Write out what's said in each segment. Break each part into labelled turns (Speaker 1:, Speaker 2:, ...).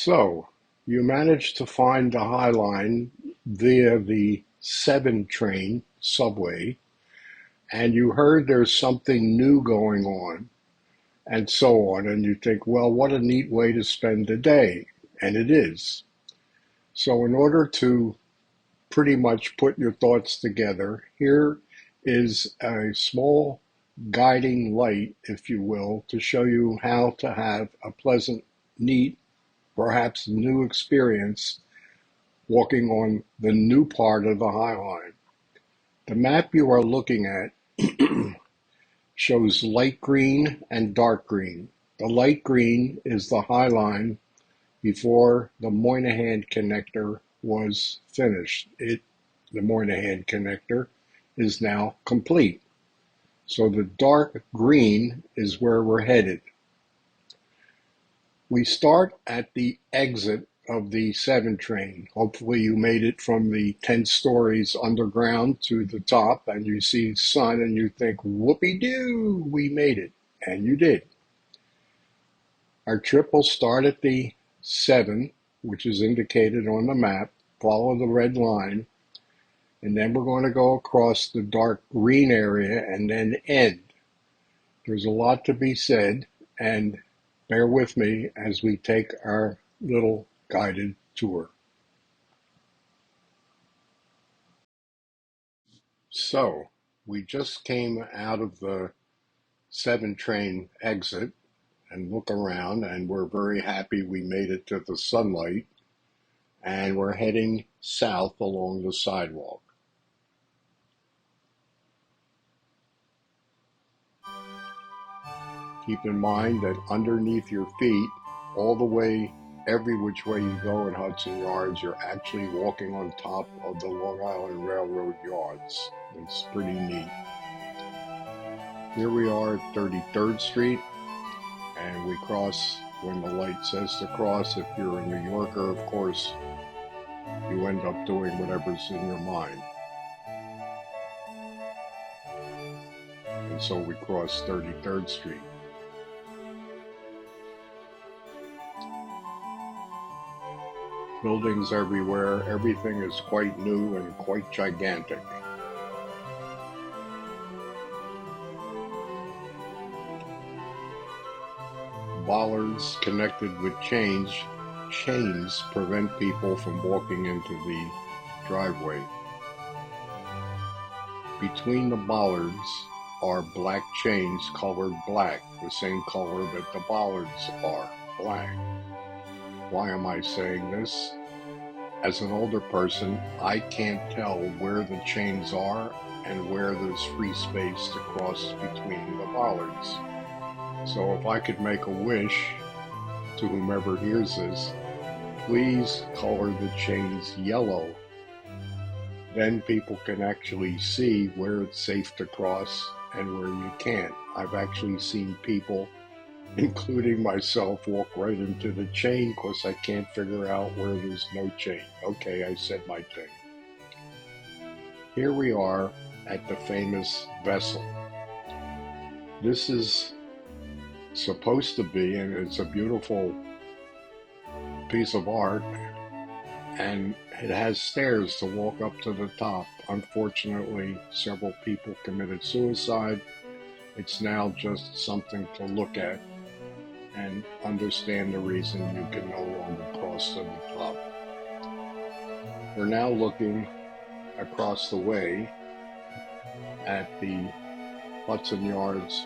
Speaker 1: So, you managed to find the High Line via the 7 train subway, and you heard there's something new going on, and so on, and you think, well, what a neat way to spend the day, and it is. So, in order to pretty much put your thoughts together, here is a small guiding light, if you will, to show you how to have a pleasant, neat, perhaps new experience walking on the new part of the High Line. The map you are looking at shows light green and dark green. The light green is the High Line before the Moynihan Connector was finished. The Moynihan Connector is now complete. So the dark green is where we're headed. We start at the exit of the 7 train. Hopefully you made it from the 10 stories underground to the top and you see sun and you think, whoopee-doo, we made it. And you did. Our trip will start at the 7, which is indicated on the map. Follow the red line. And then we're going to go across the dark green area and then end. There's a lot to be said, and bear with me as we take our little guided tour. So, we just came out of the 7 train exit and look around, and we're very happy we made it to the sunlight, and we're heading south along the sidewalk. Keep in mind that underneath your feet, all the way, every which way you go in Hudson Yards, you're actually walking on top of the Long Island Railroad yards. It's pretty neat. Here we are at 33rd Street, and we cross when the light says to cross. If you're a New Yorker, of course, you end up doing whatever's in your mind. And so we cross 33rd Street. Buildings everywhere, everything is quite new and quite gigantic. Bollards connected with chains prevent people from walking into the driveway. Between the bollards are black chains colored black, the same color that the bollards are, black. Why am I saying this? As an older person, I can't tell where the chains are and where there's free space to cross between the bollards. So if I could make a wish to whomever hears this, please color the chains yellow. Then people can actually see where it's safe to cross and where you can't. I've actually seen people, including myself, walk right into the chain because I can't figure out where there's no chain. Okay, I said my thing. Here we are at the famous vessel. This is supposed to be, and it's a beautiful piece of art, and it has stairs to walk up to the top. Unfortunately, several people committed suicide. It's now just something to look at and understand the reason you can no longer cross to the top. We're now looking across the way at the Hudson Yards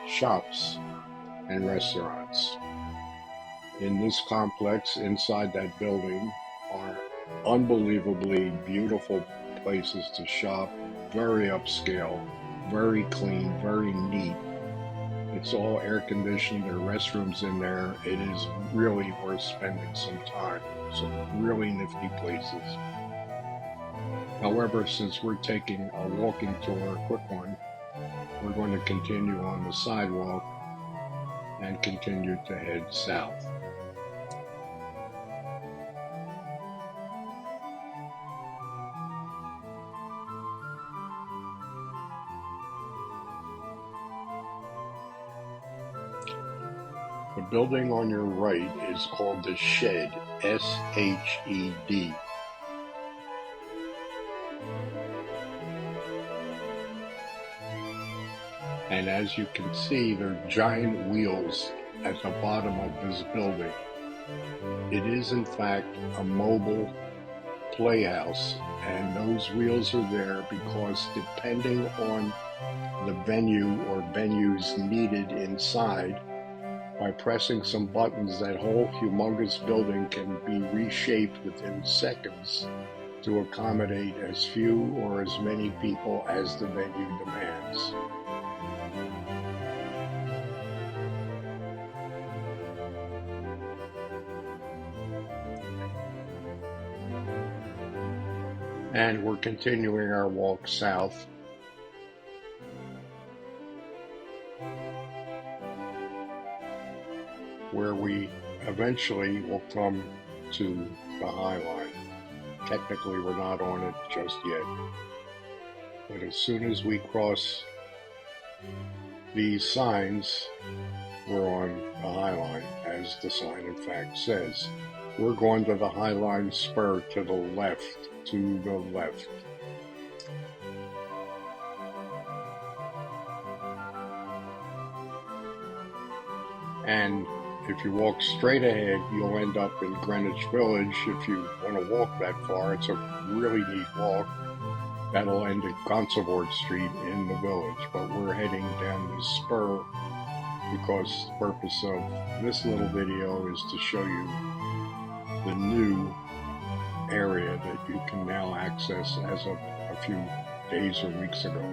Speaker 1: shops and restaurants. In this complex, inside that building, are unbelievably beautiful places to shop, very upscale, very clean, very neat. It's all air conditioned, there are restrooms in there. It is really worth spending some time. Some really nifty places. However, since we're taking a walking tour, a quick one, we're going to continue on the sidewalk and continue to head south. The building on your right is called the Shed, S-H-E-D. And as you can see, there are giant wheels at the bottom of this building. It is in fact a mobile playhouse, and those wheels are there because depending on the venue or venues needed inside, by pressing some buttons, that whole humongous building can be reshaped within seconds to accommodate as few or as many people as the venue demands. And we're continuing our walk south. Where we eventually will come to the High Line. Technically, we're not on it just yet. But as soon as we cross these signs, we're on the High Line, as the sign in fact says. We're going to the High Line spur to the left, And if you walk straight ahead, you'll end up in Greenwich Village. If you want to walk that far, it's a really neat walk. That'll end at Gansevoort Street in the village. But we're heading down the spur because the purpose of this little video is to show you the new area that you can now access as of a few days or weeks ago.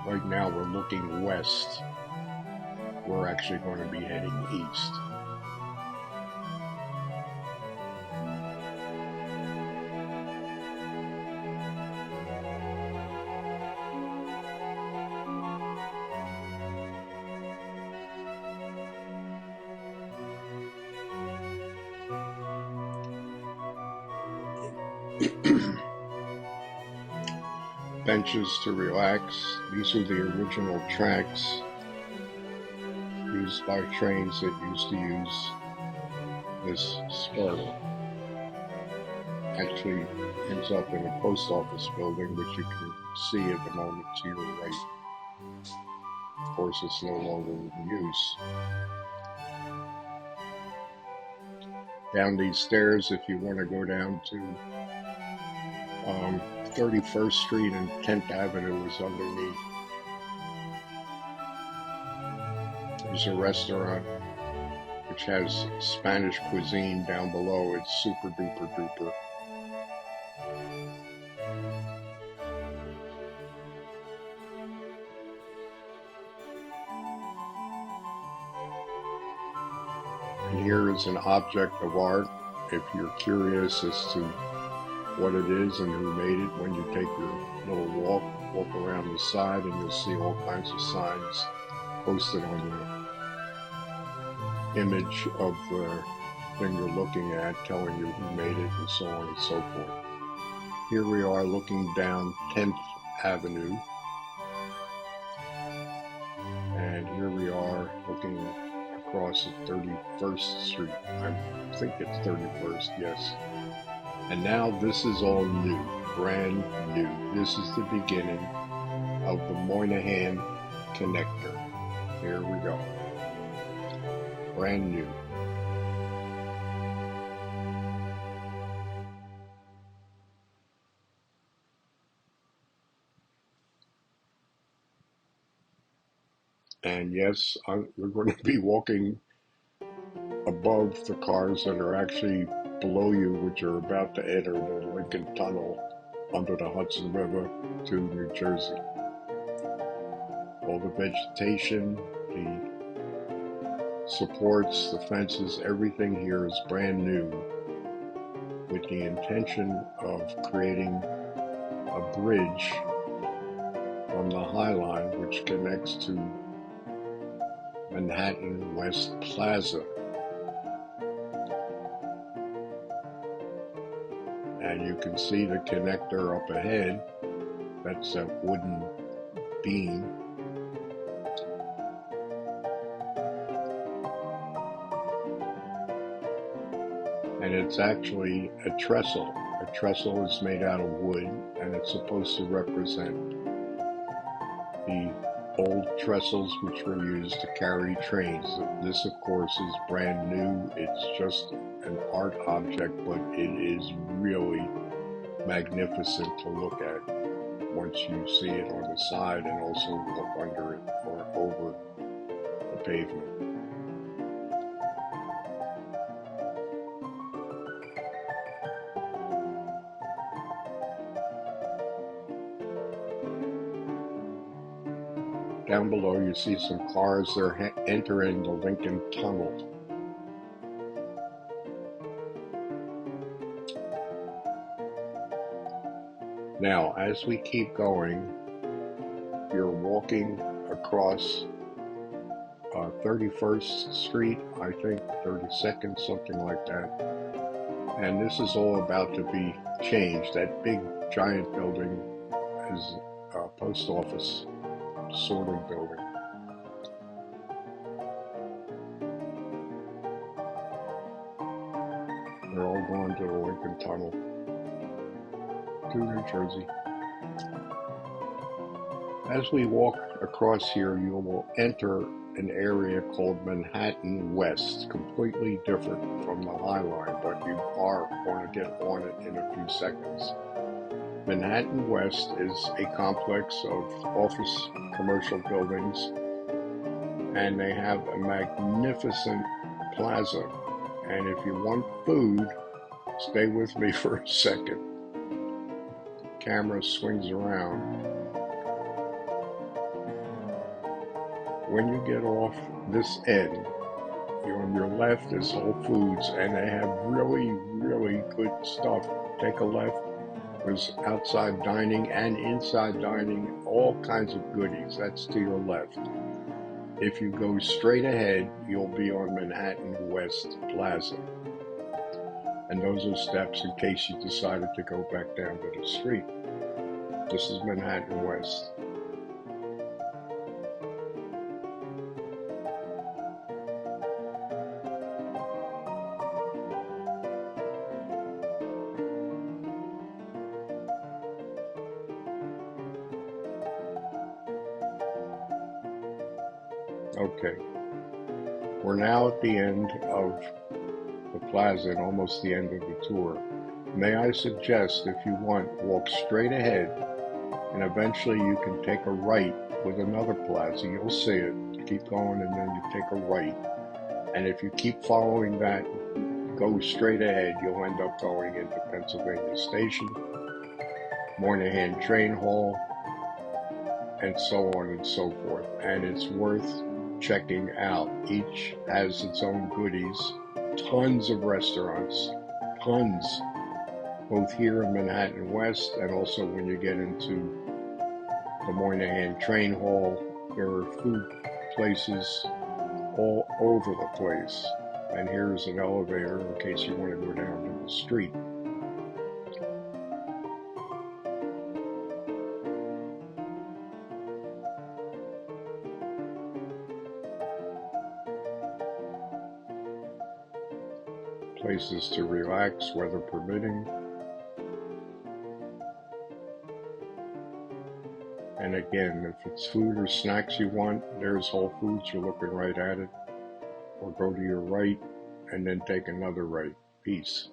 Speaker 1: Right now we're looking west. We're actually going to be heading east. Benches to relax. These are the original tracks used by trains that used to use this spur. Actually ends up in a post office building, which you can see at the moment to your right. Of course, it's no longer in use. Down these stairs, if you want to go down to 31st Street and 10th Avenue is underneath. There's a restaurant which has Spanish cuisine down below. It's super duper duper. And here is an object of art. If you're curious as to what it is and who made it, when you take your little walk around the side, and you'll see all kinds of signs posted on the image of the thing you're looking at, telling you who made it and so on and so forth. Here we are looking down 10th Avenue, and here we are looking across at 31st Street. I think it's 31st, yes. And now this is all new, brand new. This is the beginning of the Moynihan Connector. Here we go. Brand new. And yes, we're going to be walking above the cars that are actually below you, which are about to enter the Lincoln Tunnel under the Hudson River to New Jersey. All the vegetation, the supports, the fences, everything here is brand new, with the intention of creating a bridge from the High Line, which connects to Manhattan West Plaza. And you can see the connector up ahead. That's that wooden beam. and it's actually a trestle. A trestle is made out of wood, and it's supposed to represent the old trestles which were used to carry trains. This, of course, is brand new. It's just an art object, but it is really magnificent to look at once you see it on the side and also look under it or over the pavement. Down below you see some cars. They're entering the Lincoln Tunnel. Now, as we keep going, you're walking across 31st Street, I think, 32nd, something like that. And this is all about to be changed. That big giant building is a post office sort of building. They're all going to the Lincoln Tunnel to New Jersey. As we walk across here, you will enter an area called Manhattan West, completely different from the High Line, but you are going to get on it in a few seconds. Manhattan West is a complex of office commercial buildings, and they have a magnificent plaza. And if you want food, stay with me for a second. Camera swings around. When you get off this end, on your left is Whole Foods, and they have really, really good stuff. Take a left. There's outside dining and inside dining, all kinds of goodies. That's to your left. If you go straight ahead, you'll be on Manhattan West Plaza. And those are steps in case you decided to go back down to the street. This is Manhattan West. Okay, we're now at the end of the plaza and almost the end of the tour. May I suggest, if you want, walk straight ahead, and eventually you can take a right with another plaza. You'll see it. Keep going, and then you take a right. And if you keep following that, go straight ahead, you'll end up going into Pennsylvania Station, Moynihan Train Hall, and so on and so forth. And it's worth checking out. Each has its own goodies. Tons of restaurants, tons, both here in Manhattan West and also when you get into the Moynihan Train Hall. There are food places all over the place. And here's an elevator in case you want to go down to the street. Places to relax, weather permitting. And again, if it's food or snacks you want, there's Whole Foods, you're looking right at it. Or go to your right and then take another right. Peace.